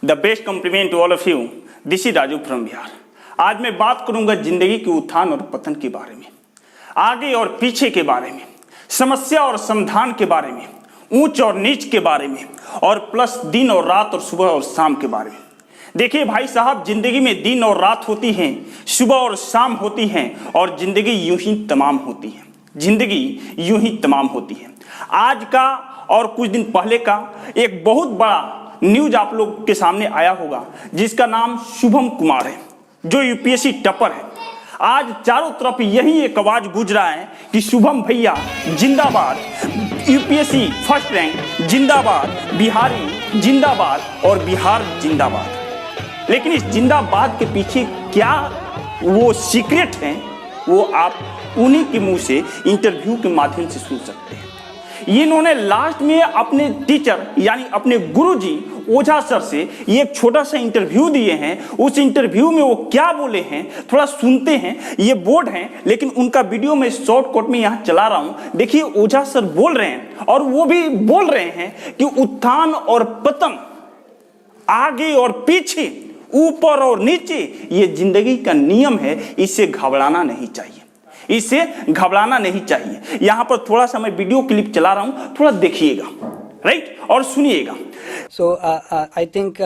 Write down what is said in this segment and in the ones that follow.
The best compliment to all of you. This is Raju from Bihar. आज मैं बात करूंगा जिंदगी के उत्थान और पतन के बारे में, आगे और पीछे के बारे में, समस्या और समाधान के बारे में, ऊंच और नीच के बारे में, और प्लस दिन और रात और सुबह और शाम के बारे में। देखिए भाई साहब, जिंदगी में दिन और रात होती हैं, सुबह और शाम होती हैं, और जिंदगी यूं ही तमाम होती है। जिंदगी यूं ही तमाम होती है। आज का और कुछ दिन पहले का एक बहुत बड़ा न्यूज आप लोग के सामने आया होगा, जिसका नाम शुभम कुमार है, जो यूपीएससी टॉपर है। आज चारों तरफ यही एक आवाज गूंज रहा है कि शुभम भैया जिंदाबाद, यूपीएससी फर्स्ट रैंक जिंदाबाद, बिहारी जिंदाबाद और बिहार जिंदाबाद। लेकिन इस जिंदाबाद के पीछे क्या वो सीक्रेट है, वो आप उन्हीं के मुंह से इंटरव्यू के माध्यम से सुन सकते हैं। इन्होंने लास्ट में अपने टीचर यानी अपने गुरुजी ओझा सर से ये एक छोटा सा इंटरव्यू दिए हैं। उस इंटरव्यू में वो क्या बोले हैं थोड़ा सुनते हैं। ये बोर्ड हैं, लेकिन उनका वीडियो मैं शॉर्टकट में यहाँ चला रहा हूँ। देखिए ओझा सर बोल रहे हैं, और वो भी बोल रहे हैं कि उत्थान और पतन, आगे और पीछे, ऊपर और नीचे, ये जिंदगी का नियम है। इससे घबराना नहीं चाहिए, इससे घबराना नहीं चाहिए। यहां पर थोड़ा सा मैं वीडियो क्लिप चला रहा हूं, थोड़ा देखिएगा, राइट, और सुनिएगा। So I think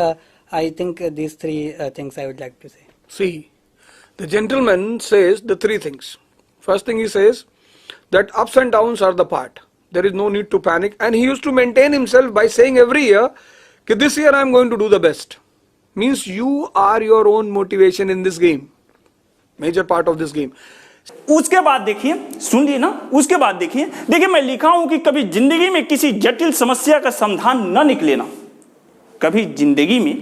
these three things I would like to say. See, the gentleman says the three things. First thing he says that ups and downs are the part. There is no need to panic, and he used to maintain himself by saying every year that this year I am going to do the best. Means you are your own motivation in this game, major part of this game. उसके बाद देखिए, सुन लिए ना, उसके बाद देखिए मैं लिखा हूं कि कभी जिंदगी में किसी जटिल समस्या का समाधान न निकले ना, कभी जिंदगी में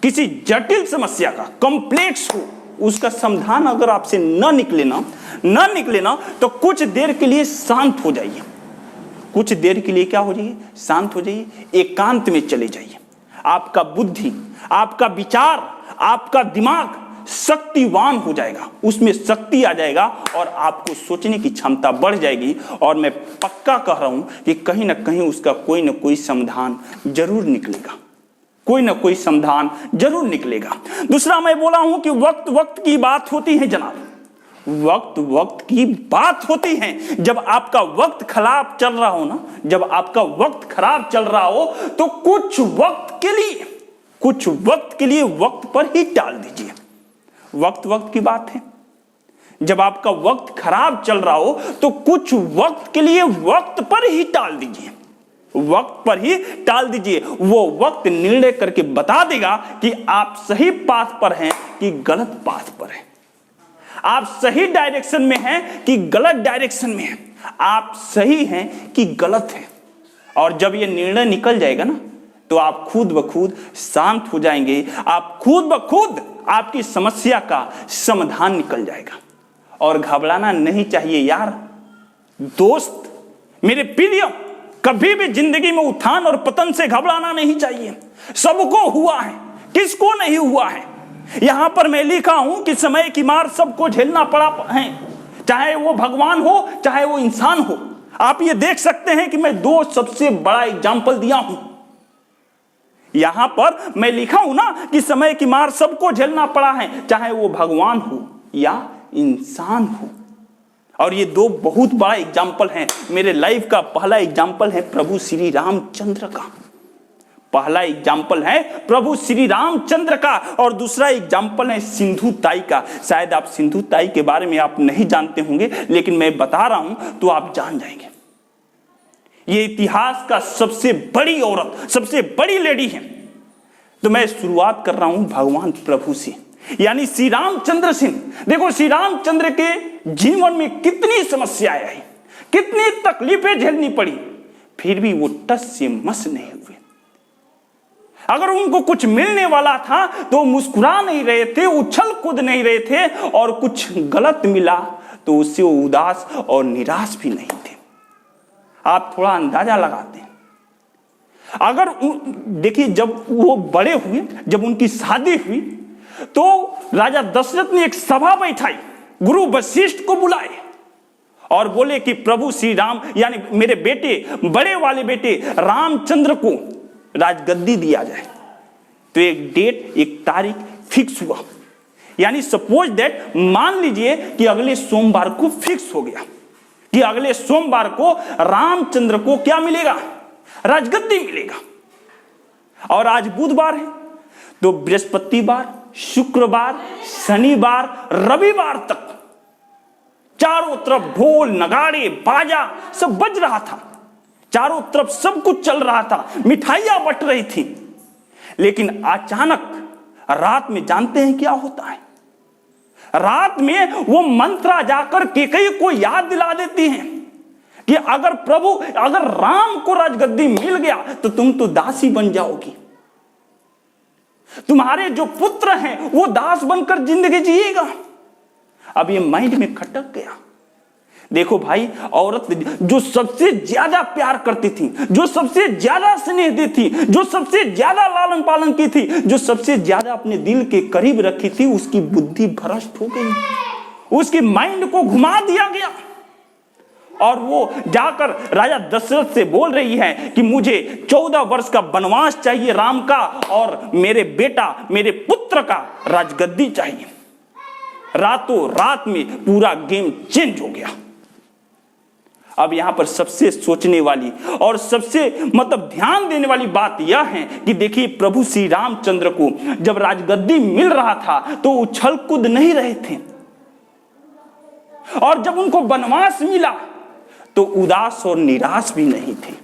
किसी जटिल समस्या का, कॉम्प्लेक्स हो, उसका समाधान अगर आपसे न निकले ना तो कुछ देर के लिए शांत हो जाइए। कुछ देर के लिए क्या हो जाइए? शांत हो जाइए, एकांत में चले जाइए। आपका बुद्धि, आपका विचार, आपका दिमाग शक्तिवान हो जाएगा, उसमें शक्ति आ जाएगा और आपको सोचने की क्षमता बढ़ जाएगी। और मैं पक्का कह रहा हूं कि कहीं ना कहीं उसका कोई ना कोई समाधान जरूर निकलेगा, कोई ना कोई समाधान जरूर निकलेगा। दूसरा मैं बोला हूं कि वक्त वक्त की बात होती है जनाब, वक्त वक्त की बात होती है। जब आपका वक्त खराब चल रहा हो ना, जब आपका वक्त खराब चल रहा हो तो कुछ वक्त के लिए वक्त पर ही टाल दीजिए। वक्त वक्त की बात है। जब आपका वक्त खराब चल रहा हो तो कुछ वक्त के लिए वक्त पर ही टाल दीजिए, वक्त पर ही टाल दीजिए। वो वक्त निर्णय करके बता देगा कि आप सही पाथ पर हैं कि गलत पाथ पर हैं, आप सही डायरेक्शन में हैं कि गलत डायरेक्शन में हैं, आप सही हैं कि गलत हैं। और जब ये निर्णय निकल जाएगा ना तो आप खुद ब खुद शांत हो जाएंगे, आप खुद ब खुद आपकी समस्या का समाधान निकल जाएगा। और घबराना नहीं चाहिए यार दोस्त, मेरे प्रिय, कभी भी जिंदगी में उत्थान और पतन से घबराना नहीं चाहिए। सबको हुआ है, किसको नहीं हुआ है। यहां पर मैं लिखा हूं कि समय की मार सबको झेलना पड़ा है, चाहे वो भगवान हो चाहे वो इंसान हो। आप ये देख सकते हैं कि मैं दो सबसे बड़ा एग्जाम्पल दिया हूं। यहां पर मैं लिखा हूं ना कि समय की मार सबको झेलना पड़ा है, चाहे वो भगवान हो या इंसान हो। और ये दो बहुत बड़ा एग्जाम्पल है। मेरे लाइफ का पहला एग्जाम्पल है प्रभु श्री रामचंद्र का, पहला एग्जाम्पल है प्रभु श्री रामचंद्र का, और दूसरा एग्जाम्पल है सिंधु ताई का। शायद आप सिंधु ताई के बारे में आप नहीं जानते होंगे, लेकिन मैं बता रहा हूं तो आप जान जाएंगे। ये इतिहास का सबसे बड़ी औरत, सबसे बड़ी लेडी है। तो मैं शुरुआत कर रहा हूं भगवान प्रभु से, यानी श्री रामचंद्र से। देखो श्री रामचंद्र के जीवन में कितनी समस्याएं आई, कितनी तकलीफें झेलनी पड़ी, फिर भी वो टस से मस नहीं हुए। अगर उनको कुछ मिलने वाला था तो मुस्कुरा नहीं रहे थे, उछल कूद नहीं रहे थे, और कुछ गलत मिला तो उससे वो उदास और निराश भी नहीं थे। आप थोड़ा अंदाजा लगाते हैं। अगर देखिए जब वो बड़े हुए, जब उनकी शादी हुई तो राजा दशरथ ने एक सभा बैठाई, गुरु वशिष्ठ को बुलाए और बोले कि प्रभु श्री राम यानी मेरे बेटे, बड़े वाले बेटे रामचंद्र को राजगद्दी दिया जाए। तो एक डेट, एक तारीख फिक्स हुआ। यानी सपोज दैट, मान लीजिए कि अगले सोमवार को फिक्स हो गया कि अगले सोमवार को रामचंद्र को क्या मिलेगा, राजगद्दी मिलेगा। और आज बुधवार है, तो बृहस्पतिवार, शुक्रवार, शनिवार, रविवार तक चारों तरफ ढोल नगाड़े बाजा सब बज रहा था, चारों तरफ सब कुछ चल रहा था, मिठाइयां बट रही थी। लेकिन अचानक रात में जानते हैं क्या होता है? रात में वो मंत्रा जाकर केकई को याद दिला देती हैं कि अगर राम को राजगद्दी मिल गया तो तुम तो दासी बन जाओगी, तुम्हारे जो पुत्र हैं वो दास बनकर जिंदगी जिएगा। अब ये माइंड में खटक गया। देखो भाई, औरत जो सबसे ज्यादा प्यार करती थी, जो सबसे ज्यादा स्नेह दी थी, जो सबसे ज्यादा लालन पालन की थी, जो सबसे ज्यादा अपने दिल के करीब रखी थी, उसकी बुद्धि भ्रष्ट हो गई, उसकी माइंड को घुमा दिया गया। और वो जाकर राजा दशरथ से बोल रही है कि मुझे 14 वर्ष का वनवास चाहिए राम का, और मेरे बेटा, मेरे पुत्र का राजगद्दी चाहिए। रातों रात में पूरा गेम चेंज हो गया। अब यहां पर सबसे सोचने वाली और सबसे ध्यान देने वाली बात यह है कि देखिए, प्रभु श्री रामचंद्र को जब राजगद्दी मिल रहा था तो उछल कूद नहीं रहे थे, और जब उनको वनवास मिला तो उदास और निराश भी नहीं थे।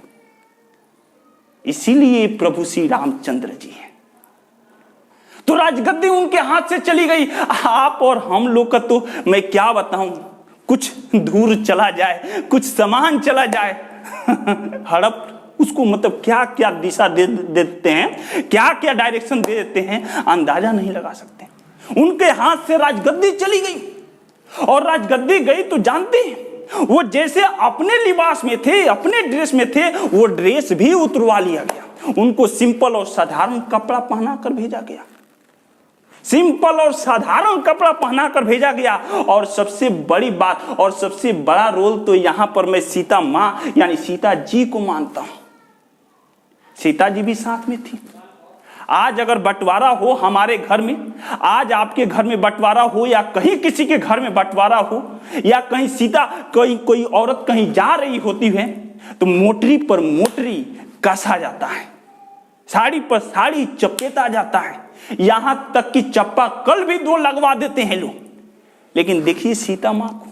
इसीलिए प्रभु श्री रामचंद्र जी हैं। तो राजगद्दी उनके हाथ से चली गई। आप और हम लोग का तो मैं क्या बताऊं, कुछ दूर चला जाए, कुछ सामान चला जाए, हड़प उसको क्या क्या दिशा दे देते हैं, क्या क्या डायरेक्शन दे देते हैं, अंदाजा नहीं लगा सकते। उनके हाथ से राजगद्दी चली गई, और राजगद्दी गई तो जानते हैं, वो जैसे अपने लिबास में थे, अपने ड्रेस में थे, वो ड्रेस भी उतरवा लिया गया। उनको सिंपल और साधारण कपड़ा पहना कर भेजा गया, सिंपल और साधारण कपड़ा पहना कर भेजा गया। और सबसे बड़ी बात और सबसे बड़ा रोल तो यहां पर मैं सीता मां यानी सीता जी को मानता हूं। सीता जी भी साथ में थी। आज अगर बंटवारा हो हमारे घर में, आज आपके घर में बंटवारा हो, या कहीं किसी के घर में बंटवारा हो, या कहीं सीता कोई औरत कहीं जा रही होती है, तो मोटरी पर मोटरी कसा जाता है, साड़ी पर साड़ी चपेटा जाता है, यहां तक कि चप्पा कल भी 2 लगवा देते हैं लोग। लेकिन देखिए सीता मां को,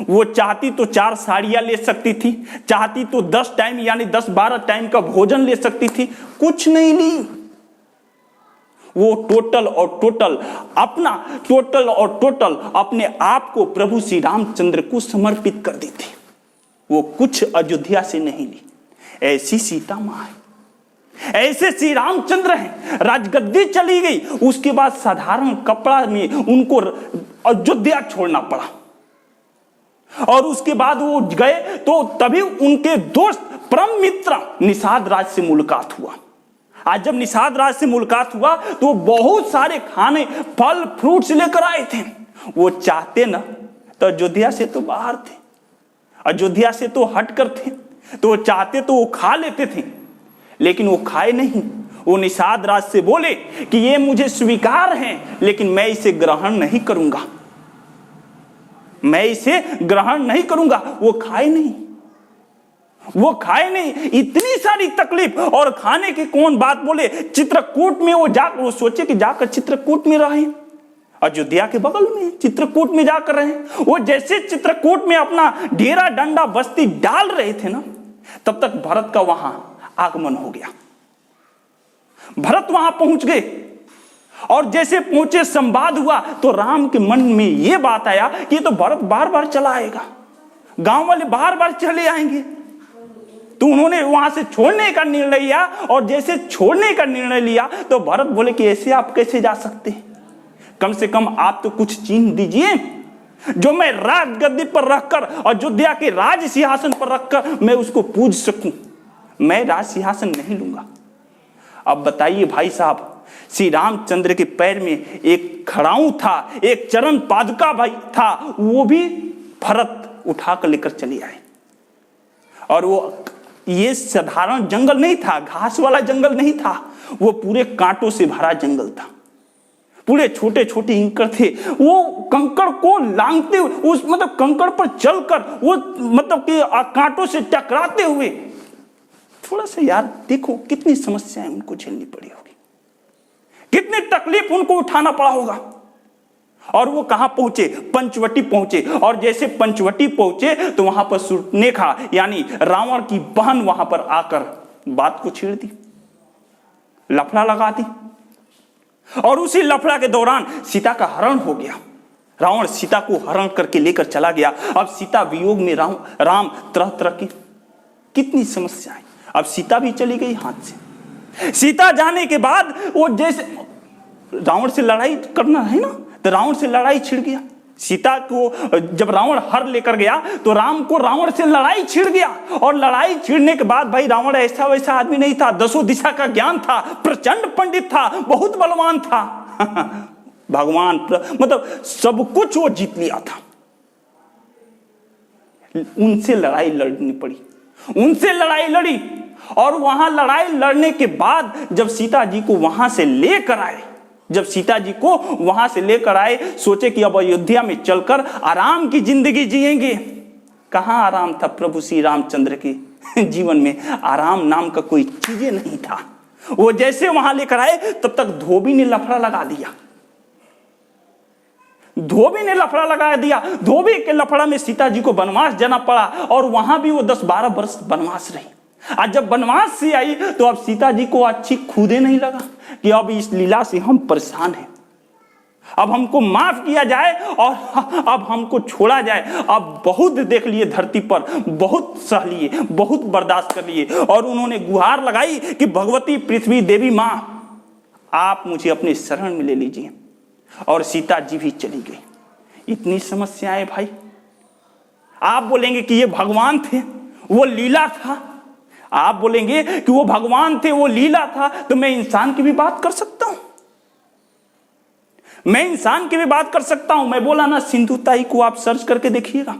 वो चाहती तो 4 साड़ियां ले सकती थी, चाहती तो 10 टाइम यानी 10-12 टाइम का भोजन ले सकती थी, कुछ नहीं ली। वो टोटल और टोटल अपने आप को प्रभु श्री रामचंद्र को समर्पित कर दी थी। वो कुछ अयोध्या से नहीं ली। ऐसी सीता मां है, ऐसे श्री रामचंद्र हैं। राजगद्दी चली गई, उसके बाद साधारण कपड़ा में उनको अयोध्या छोड़ना पड़ा, और उसके बाद वो गए तो तभी उनके दोस्त परम मित्र निषाद राज से मुलाकात हुआ। आज जब निषाद राज से मुलाकात हुआ तो बहुत सारे खाने, फल, फ्रूट्स लेकर आए थे। वो चाहते ना तो अयोध्या से तो बाहर थे, अयोध्या से तो हटकर थे, तो वो चाहते तो वो खा लेते थे, लेकिन वो खाए नहीं। वो निषाद राज से बोले कि ये मुझे स्वीकार है, लेकिन मैं इसे ग्रहण नहीं करूंगा, मैं इसे ग्रहण नहीं करूंगा। वो खाए नहीं, वो खाए नहीं। इतनी सारी तकलीफ, और खाने की कौन बात बोले, चित्रकूट में वो सोचे कि जाकर चित्रकूट में रहे, अयोध्या के बगल में चित्रकूट में जाकर रहे। वो जैसे चित्रकूट में अपना डेरा डंडा बस्ती डाल रहे थे ना, तब तक भरत का वहां आगमन हो गया। भरत वहां पहुंच गए, और जैसे पहुंचे संवाद हुआ तो राम के मन में यह बात आया कि ये तो भरत बार बार चला आएगा, गांव वाले बार बार चले आएंगे। तो उन्होंने वहां से छोड़ने का निर्णय लिया, और जैसे छोड़ने का निर्णय लिया तो भरत बोले कि ऐसे आप कैसे जा सकते हैं, कम से कम आप तो कुछ चिन्ह दीजिए जो मैं राजगद्दी पर रखकर, अयोध्या के राज सिंहासन पर रखकर मैं उसको पूज सकूं। मैं राज सिंहासन नहीं लूंगा। अब बताइए भाई साहब, श्री रामचंद्र के पैर में एक खड़ाऊ था, एक चरण पादुका भाई था, वो भी भरत उठाकर लेकर चले आए। और वो ये साधारण जंगल नहीं था, घास वाला जंगल नहीं था, वो पूरे कांटों से भरा जंगल था। पूरे छोटे छोटे इंकड़ थे, वो कंकड़ को लांघते हुए, उस मतलब कंकड़ पर चलकर वो मतलब कि कांटों से टकराते हुए, थोड़ा सा यार देखो कितनी समस्याएं उनको झेलनी पड़ी होगी, कितनी तकलीफ उनको उठाना पड़ा होगा। और वो कहां पहुंचे? पंचवटी पहुंचे। और जैसे पंचवटी पहुंचे तो वहां पर शूर्पणखा यानी रावण की बहन वहां पर आकर बात को छेड़ दी, लफड़ा लगा दी। और उसी लफड़ा के दौरान सीता का हरण हो गया। रावण सीता को हरण करके लेकर चला गया। अब सीता वियोग में राम तरह तरह की कितनी समस्याएं। अब सीता भी चली गई हाथ से। सीता जाने के बाद वो जैसे रावण से लड़ाई करना है ना, तो रावण से लड़ाई छिड़ गया। सीता को जब रावण हर लेकर गया तो राम को रावण से लड़ाई छिड़ गया। और लड़ाई छिड़ने के बाद भाई रावण ऐसा वैसा आदमी नहीं था, 10 दिशा का ज्ञान था, प्रचंड पंडित था, बहुत बलवान था। भगवान मतलब सब कुछ वो जीत लिया था। उनसे लड़ाई लड़नी पड़ी, उनसे लड़ाई लड़ी। और वहां लड़ाई लड़ने के बाद जब सीता जी को वहां से लेकर आए, जब सीता जी को वहां से लेकर आए, सोचे कि अब अयोध्या में चलकर आराम की जिंदगी जिएंगे। कहां आराम था प्रभु श्री रामचंद्र के जीवन में? आराम नाम का कोई चीज नहीं था। वो जैसे वहां लेकर आए तब तक धोबी ने लफड़ा लगा दिया। धोबी ने लफड़ा लगा दिया। धोबी के लफड़ा में सीता जी को वनवास जाना पड़ा। और वहां भी वो 10-12 वर्ष वनवास रही। आज जब वनवास से आई तो अब सीता जी को अच्छी खुदे नहीं लगा कि अब इस लीला से हम परेशान हैं, अब हमको माफ किया जाए और अब हमको छोड़ा जाए। अब बहुत देख लिए धरती पर, बहुत सह लिए, बहुत बर्दाश्त कर लिए। और उन्होंने गुहार लगाई कि भगवती पृथ्वी देवी मां, आप मुझे अपने शरण में ले लीजिए। और सीता जी भी चली गई। इतनी समस्याएं भाई। आप बोलेंगे कि ये भगवान थे, वो लीला था। आप बोलेंगे कि वो भगवान थे, वो लीला था, तो मैं इंसान की भी बात कर सकता हूं। मैं इंसान की भी बात कर सकता हूं। मैं बोला ना, सिंधु ताई को आप सर्च करके देखिएगा,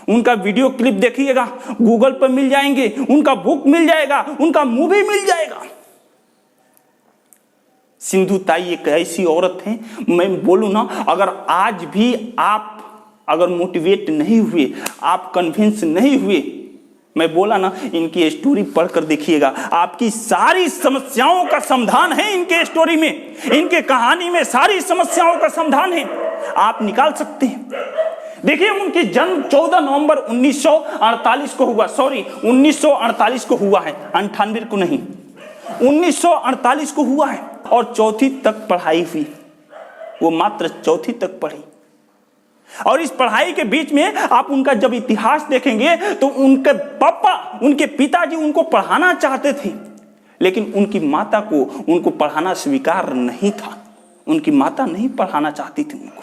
उनका वीडियो क्लिप देखिएगा, गूगल पर मिल जाएंगे, उनका बुक मिल जाएगा, उनका मूवी मिल जाएगा। सिंधु ताई एक ऐसी औरत है, मैं बोलूं ना, अगर आज भी आप अगर मोटिवेट नहीं हुए, आप कन्विंस नहीं हुए, मैं बोला ना, इनकी स्टोरी पढ़कर देखिएगा, आपकी सारी समस्याओं का समाधान है इनके स्टोरी में, इनके कहानी में सारी समस्याओं का समाधान है, आप निकाल सकते हैं। देखिए, उनकी जन्म 14 नवंबर 1948 को हुआ। सॉरी, 1948 को हुआ है, 98 को नहीं, 1948 को हुआ है। और 4वीं तक पढ़ाई हुई, वो मात्र 4वीं तक पढ़ी। और इस पढ़ाई के बीच में आप उनका जब इतिहास देखेंगे तो उनके पापा, उनके पिताजी उनको पढ़ाना चाहते थे, लेकिन उनकी माता को उनको पढ़ाना स्वीकार नहीं था। उनकी माता नहीं पढ़ाना चाहती थी उनको,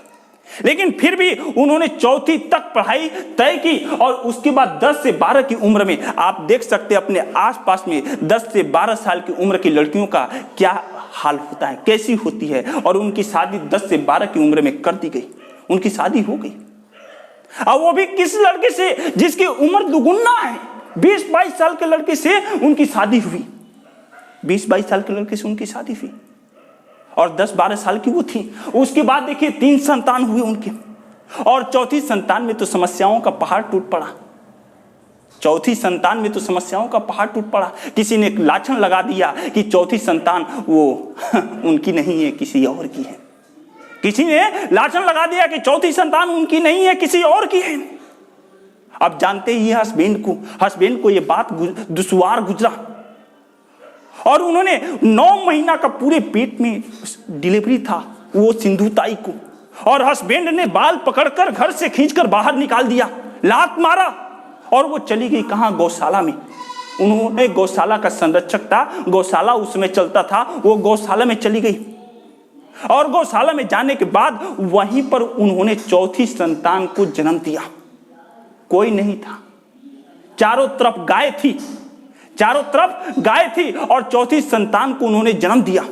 लेकिन फिर भी उन्होंने 4वीं तक पढ़ाई तय की। और उसके बाद 10 से 12 की उम्र में आप देख सकते हैं अपने आसपास में 10 से 12 साल की उम्र की लड़कियों का क्या हाल होता है, कैसी होती है। और उनकी शादी 10 से 12 की उम्र में कर दी गई, उनकी शादी हो गई। अब वो भी किस लड़के से जिसकी उम्र दुगुना है, 20-22 साल के लड़के से उनकी शादी हुई, 20-22 साल के लड़के से उनकी शादी हुई। और 10-12 साल की वो थी। उसके बाद देखिए 3 संतान हुए उनके। और 4थी संतान में तो समस्याओं का पहाड़ टूट पड़ा। 4थी संतान में तो समस्याओं का पहाड़ टूट पड़ा। किसी ने लाछन लगा दिया कि 4थी संतान वो उनकी नहीं है, किसी और की है। किसी ने लाछन लगा दिया कि 4थी संतान उनकी नहीं है, किसी और की है। अब जानते ही हस्बैंड को ये बात दुश्वार गुजरा। और उन्होंने 9 महीना का पूरे पेट में डिलीवरी था वो सिंधु ताई को। और हस्बैंड ने बाल पकड़कर घर से खींचकर बाहर निकाल दिया, लात मारा, और वो चली गई कहां? गौशाला में। उन्होंने गौशाला का संरक्षक था, गौशाला उसमें चलता था, वो गौशाला में चली गई। और गौशाला में जाने के बाद वहीं पर उन्होंने 4थी संतान को जन्म दिया। कोई नहीं था, चारों तरफ गाय थी, चारों तरफ गाय थी। और 4थी संतान को उन्होंने जन्म दिया।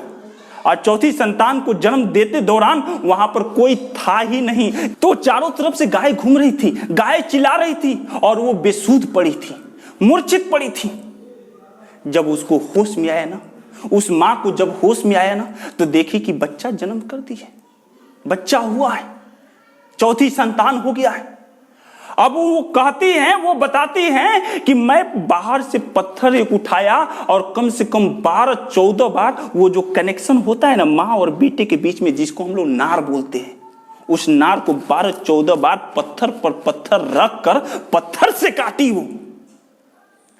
और 4थी संतान को जन्म देते दौरान वहां पर कोई था ही नहीं, तो चारों तरफ से गाय घूम रही थी, गाय चिल्ला रही थी, और वो बेसुध पड़ी थी, मूर्छित पड़ी थी। जब उसको होश में आया ना, उस माँ को जब होश में आया ना, तो देखी कि बच्चा जन्म कर दी है, बच्चा हुआ है, चौथी संतान हो गया है। अब वो कहती हैं, वो बताती हैं कि मैं बाहर से पत्थर एक उठाया और कम से कम 12-14 बार वो जो कनेक्शन होता है ना माँ और बेटे के बीच में, जिसको हम लोग नार बोलते हैं, उस नार को 12-14 बार पत्थर पर पत्थर रख कर पत्थर से काटी वो।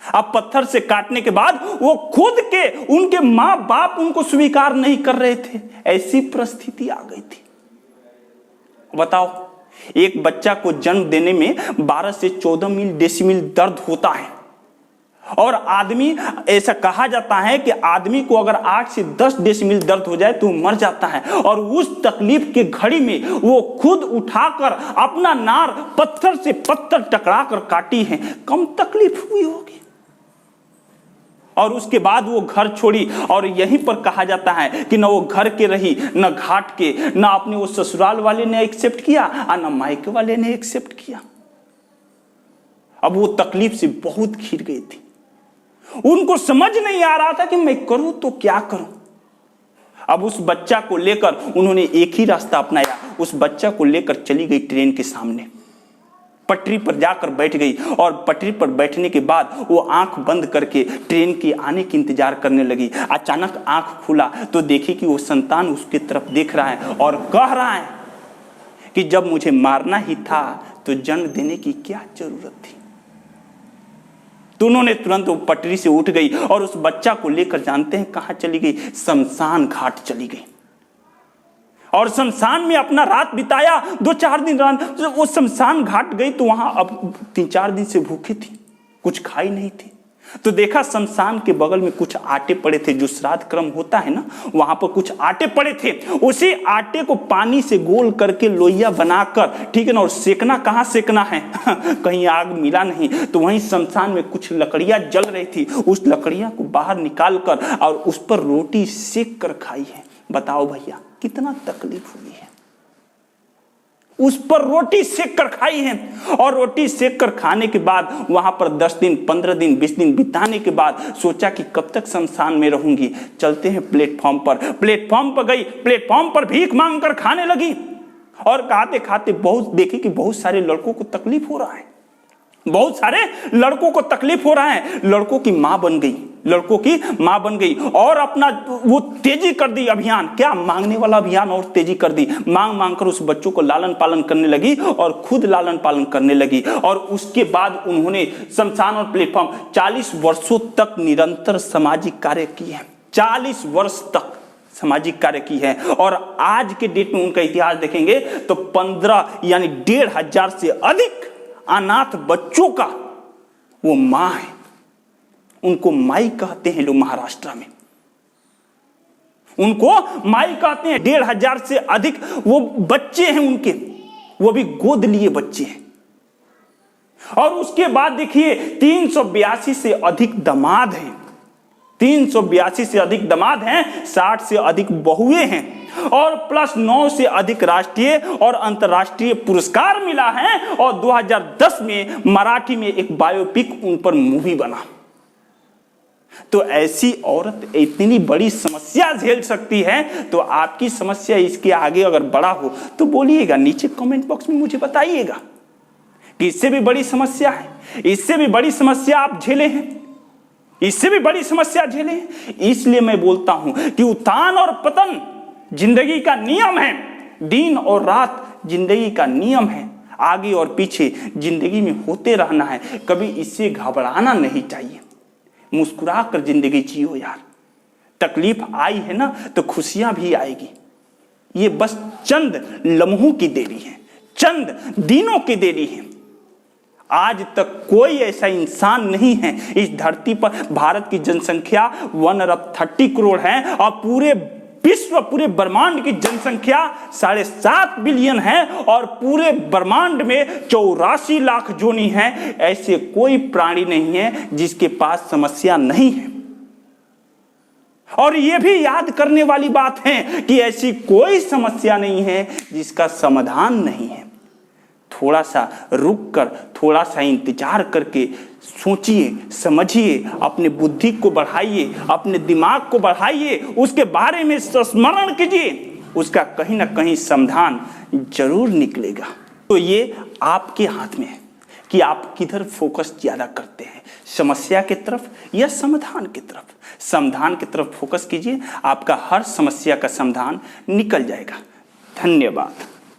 अब पत्थर से काटने के बाद वो खुद के उनके माँ बाप उनको स्वीकार नहीं कर रहे थे, ऐसी परिस्थिति आ गई थी। बताओ, एक बच्चा को जन्म देने में 12 से 14 डेसिमल दर्द होता है, और आदमी, ऐसा कहा जाता है कि आदमी को अगर 8 से 10 डेसिमल दर्द हो जाए तो मर जाता है। और उस तकलीफ के घड़ी में वो खुद उठाकर अपना नार पत्थर से पत्थर टकरा कर काटी है, कम तकलीफ हुई होगी। और उसके बाद वो घर छोड़ी, और यहीं पर कहा जाता है कि न वो घर के रही, न घाट के, न अपने वो ससुराल वाले ने एक्सेप्ट किया और न मायके वाले ने एक्सेप्ट किया। अब वो तकलीफ से बहुत घिर गई थी, उनको समझ नहीं आ रहा था कि मैं करूं तो क्या करूं। अब उस बच्चा को लेकर उन्होंने एक ही रास्ता अपनाया, उस बच्चा को लेकर चली गई ट्रेन के सामने, पटरी पर जाकर बैठ गई। और पटरी पर बैठने के बाद वो आंख बंद करके ट्रेन के आने की इंतजार करने लगी। अचानक आंख खुला तो देखी कि वो संतान उसके तरफ देख रहा है और कह रहा है कि जब मुझे मारना ही था तो जन्म देने की क्या जरूरत थी। तो उन्होंने तुरंत वो पटरी से उठ गई और उस बच्चा को लेकर जानते हैं कहां चली गई, शमशान घाट चली गई। और शमशान में अपना रात बिताया, 2-4 दिन रात। वो शमशान घाट गई तो वहां अब 3-4 दिन से भूखी थी, कुछ खाई नहीं थी। तो देखा शमशान के बगल में कुछ आटे पड़े थे, जो श्राद्ध क्रम होता है ना, वहां पर कुछ आटे पड़े थे। उसी आटे को पानी से गोल करके लोइया बनाकर, ठीक है ना, और सेकना, कहाँ सेकना है कहीं आग मिला नहीं, तो वहीं शमशान में कुछ लकड़ियां जल रही थी, उस लकड़ियां को बाहर निकाल कर और उस पर रोटी सेक कर खाई है। बताओ भैया कितना तकलीफ हुई है, उस पर रोटी सेक कर खाई है। और रोटी सेक कर खाने के बाद वहां पर 10 दिन, 15 दिन, 20 दिन बिताने के बाद सोचा कि कब तक शमशान में रहूंगी, चलते हैं प्लेटफॉर्म पर। प्लेटफॉर्म पर गई, प्लेटफॉर्म पर भीख मांग कर खाने लगी। और खाते खाते बहुत देखी कि बहुत सारे लड़कों को तकलीफ हो रहा है, बहुत सारे लड़कों को तकलीफ हो रहा है। लड़कों की मां बन गई, लड़कों की मां बन गई और अपना वो तेजी कर दी अभियान, क्या मांगने वाला अभियान और तेजी कर दी। मांग मांग कर उस बच्चों को लालन पालन करने लगी और खुद लालन पालन करने लगी। और उसके बाद उन्होंने शमशान और प्लेटफॉर्म 40 वर्षों तक निरंतर सामाजिक कार्य किए हैं, 40 वर्ष तक सामाजिक कार्य की है। और आज के डेट में उनका इतिहास देखेंगे तो 15 यानी 1500 से अधिक अनाथ बच्चों का वो मां है, उनको माई कहते हैं लोग महाराष्ट्र में, उनको माई कहते हैं। 1500 से अधिक वो बच्चे हैं उनके, वो भी गोद लिए बच्चे हैं। और उसके बाद देखिए 382 से अधिक दामाद हैं, 382 से अधिक दामाद हैं, 60 से अधिक बहुएं हैं और प्लस 9 से अधिक राष्ट्रीय और अंतर्राष्ट्रीय पुरस्कार मिला है। और 2010 में मराठी में एक बायोपिक उन पर मूवी बना। तो ऐसी औरत इतनी बड़ी समस्या झेल सकती है, तो आपकी समस्या इसके आगे अगर बड़ा हो तो बोलिएगा, नीचे कमेंट बॉक्स में मुझे बताइएगा कि इससे भी बड़ी समस्या है, इससे भी बड़ी समस्या आप झेले हैं, इससे भी बड़ी समस्या झेले हैं। इसलिए मैं बोलता हूं कि उत्थान और पतन जिंदगी का नियम है, दिन और रात जिंदगी का नियम है, आगे और पीछे जिंदगी में होते रहना है, कभी इससे घबराना नहीं चाहिए। मुस्कुरा कर जिंदगी जियो यार, तकलीफ आई है ना तो खुशियां भी आएगी। ये बस चंद लम्हों की देरी है, चंद दिनों की देरी है। आज तक कोई ऐसा इंसान नहीं है इस धरती पर, भारत की जनसंख्या 1 अरब 30 करोड़ है और पूरे विश्व, पूरे ब्रह्मांड की जनसंख्या 7.5 बिलियन है और पूरे ब्रह्मांड में 84 लाख जोनी है। ऐसे कोई प्राणी नहीं है जिसके पास समस्या नहीं है। और यह भी याद करने वाली बात है कि ऐसी कोई समस्या नहीं है जिसका समाधान नहीं है। थोड़ा सा रुक कर, थोड़ा सा इंतजार करके सोचिए, समझिए, अपने बुद्धि को बढ़ाइए, अपने दिमाग को बढ़ाइए, उसके बारे में स्मरण कीजिए, उसका कहीं ना कहीं समाधान जरूर निकलेगा। तो ये आपके हाथ में है कि आप किधर फोकस ज्यादा करते हैं, समस्या की तरफ या समाधान की तरफ। समाधान की तरफ फोकस कीजिए, आपका हर समस्या का समाधान निकल जाएगा। धन्यवाद।